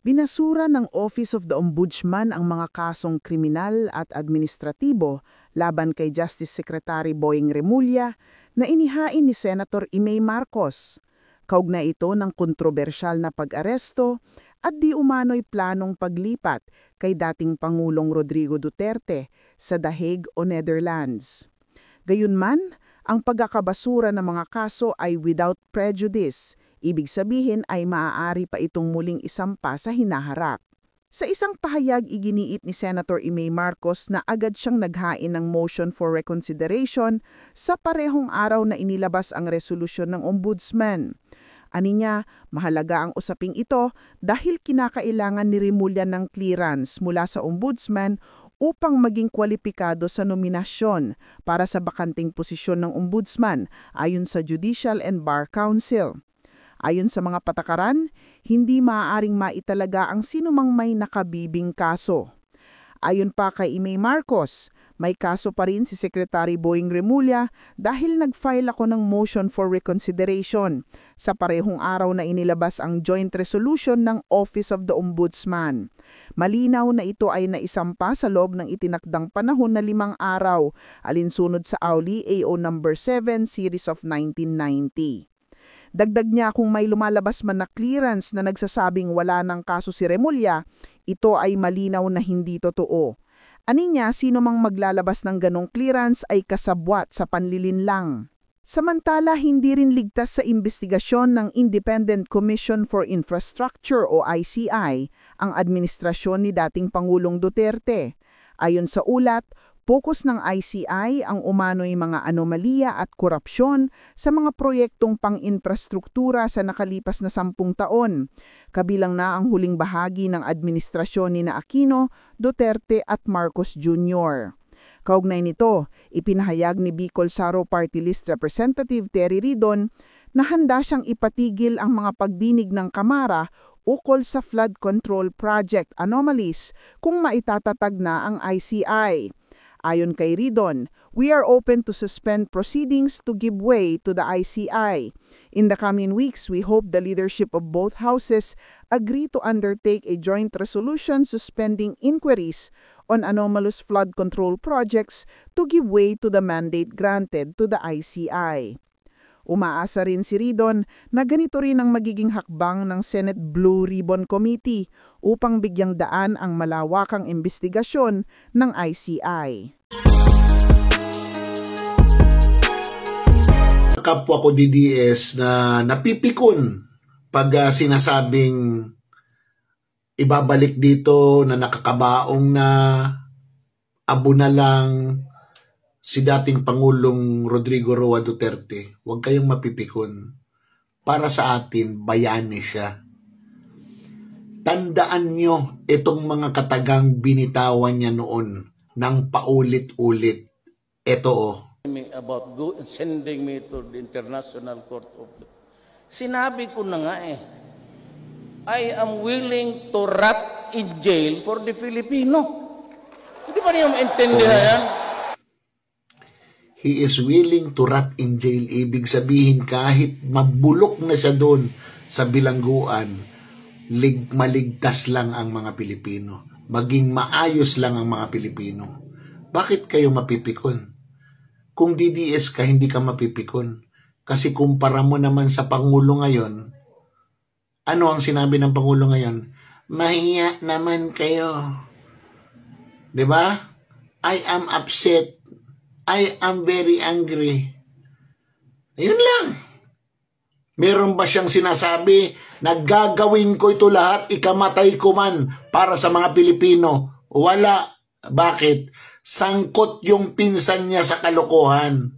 Binasura ng Office of the Ombudsman ang mga kasong kriminal at administratibo laban kay Justice Secretary Boying Remulla na inihain ni Senator Imay Marcos. Kaugnay ito ng kontrobersyal na pag-aresto at di umano'y planong paglipat kay dating Pangulong Rodrigo Duterte sa The Hague o Netherlands. Gayunman, ang pagkakabasura ng mga kaso ay without prejudice. Ibig sabihin ay maaari pa itong muling isampa sa hinaharap. Sa isang pahayag, iginiit ni Senator Imay Marcos na agad siyang naghain ng motion for reconsideration sa parehong araw na inilabas ang resolusyon ng Ombudsman. Ani niya, mahalaga ang usaping ito dahil kinakailangan ni Remulla ng clearance mula sa Ombudsman upang maging kwalipikado sa nominasyon para sa bakanting posisyon ng Ombudsman ayon sa Judicial and Bar Council. Ayon sa mga patakaran, hindi maaaring maitalaga ang sinumang may nakabibing kaso. Ayon pa kay Imay Marcos, may kaso pa rin si Secretary Boying Remulla dahil nag-file ako ng motion for reconsideration sa parehong araw na inilabas ang joint resolution ng Office of the Ombudsman. Malinaw na ito ay naisampa sa loob ng itinakdang panahon na 5 araw, alinsunod sa AWLI AO No. 7 Series of 1990. Dagdag niya kung may lumalabas man na clearance na nagsasabing wala ng kaso si Remulla, ito ay malinaw na hindi totoo. Ani niya, sino mang maglalabas ng ganong clearance ay kasabwat sa panlilinlang. Samantala, hindi rin ligtas sa investigasyon ng Independent Commission for Infrastructure o ICI ang administrasyon ni dating Pangulong Duterte. Ayon sa ulat, pokus ng ICI ang umano'y mga anomalya at korupsyon sa mga proyektong pang-infrastruktura sa nakalipas na 10 taon, kabilang na ang huling bahagi ng administrasyon ni Aquino, Duterte at Marcos Jr. Kaugnay nito, ipinahayag ni Bicol Saro Party List Representative Terry Ridon na handa siyang ipatigil ang mga pagdinig ng Kamara ukol sa flood control project anomalies kung maitatatag na ang ICI. Ayon kay Ridon, we are open to suspend proceedings to give way to the ICI. In the coming weeks, we hope the leadership of both houses agree to undertake a joint resolution suspending inquiries on anomalous flood control projects to give way to the mandate granted to the ICI. Umaasa rin si Ridon na ganito rin ang magiging hakbang ng Senate Blue Ribbon Committee upang bigyang daan ang malawakang investigasyon ng ICI. Kapwa ko DDS na napipikon pag sinasabing ibabalik dito na nakakabaong na abo na lang si dating Pangulong Rodrigo Roa Duterte. Huwag kayong mapipikon. Para sa atin, bayani siya. Tandaan nyo itong mga katagang binitawan niya noon ng paulit-ulit. Ito about sending me to the International Court of Law. Sinabi ko na nga I am willing to rot in jail for the Filipino. Hindi ba niyo maintindihan yan? He is willing to rot in jail. Ibig sabihin kahit mabulok na siya doon sa bilangguan, maligtas lang ang mga Pilipino. Maging maayos lang ang mga Pilipino. Bakit kayo mapipikon? Kung DDS ka, hindi ka mapipikon. Kasi kumpara mo naman sa Pangulo ngayon, ano ang sinabi ng Pangulo ngayon? Mahiya naman kayo. Diba? I am upset. I am very angry. Ayun lang. Meron ba siyang sinasabi na gagawin ko ito lahat, ikamatay ko man para sa mga Pilipino? Wala. Bakit? Sangkot yung pinsan niya sa kalokohan.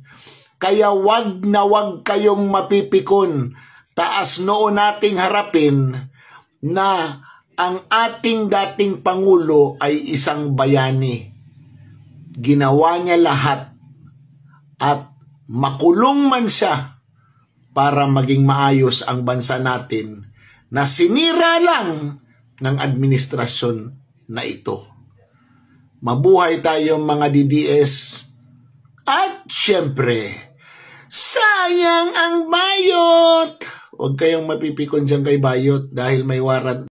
Kaya wag na wag kayong mapipikon. Taas noo nating harapin na ang ating dating Pangulo ay isang bayani. Ginawa niya lahat at makulong man siya para maging maayos ang bansa natin na sinira lang ng administrasyon na ito. Mabuhay tayo mga DDS at syempre, sayang ang bayot! Huwag kayong mapipikon dyan kay bayot dahil may warrant